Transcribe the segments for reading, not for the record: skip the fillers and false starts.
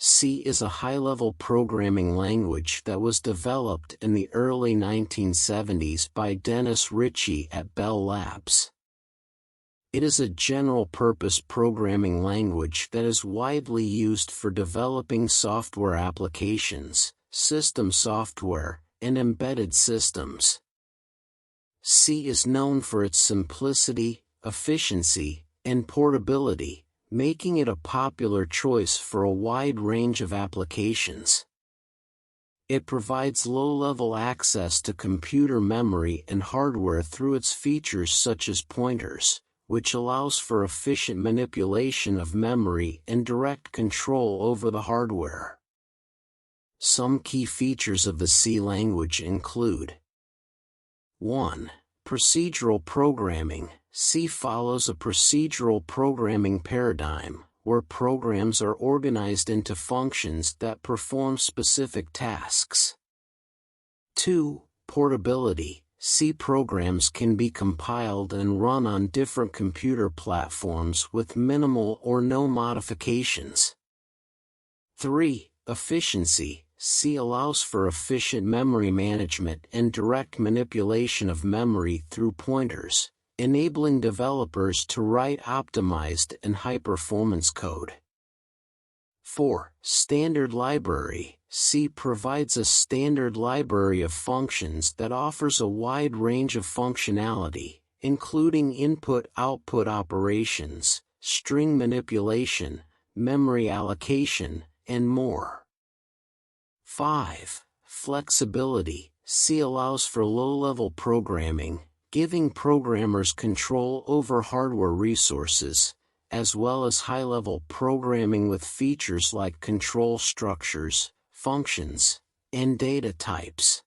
C is a high-level programming language that was developed in the early 1970s by Dennis Ritchie at Bell Labs. It is a general-purpose programming language that is widely used for developing software applications, system software, and embedded systems. C is known for its simplicity, efficiency, and portability, making it a popular choice for a wide range of applications. It provides low-level access to computer memory and hardware through its features such as pointers, which allows for efficient manipulation of memory and direct control over the hardware. Some key features of the C language include: 1. Procedural programming. C follows a procedural programming paradigm, where programs are organized into functions that perform specific tasks. 2. Portability. C programs can be compiled and run on different computer platforms with minimal or no modifications. 3. Efficiency. C allows for efficient memory management and direct manipulation of memory through pointers, enabling developers to write optimized and high-performance code. 4. Standard library. C provides a standard library of functions that offers a wide range of functionality, including input-output operations, string manipulation, memory allocation, and more. 5. Flexibility. C allows for low-level programming, giving programmers control over hardware resources, as well as high-level programming with features like control structures, functions, and data types.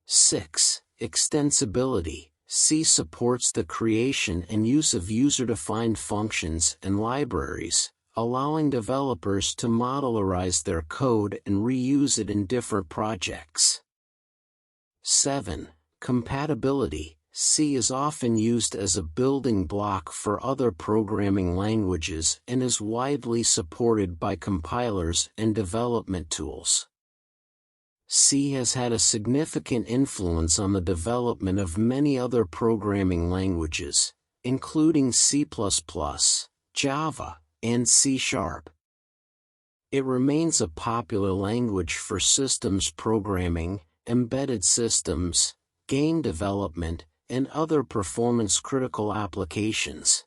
6. Extensibility. C supports the creation and use of user-defined functions and libraries, allowing developers to modularize their code and reuse it in different projects. 7. Compatibility. C is often used as a building block for other programming languages and is widely supported by compilers and development tools. C has had a significant influence on the development of many other programming languages, including C++, Java, and C#. It remains a popular language for systems programming, embedded systems, game development, and other performance-critical applications.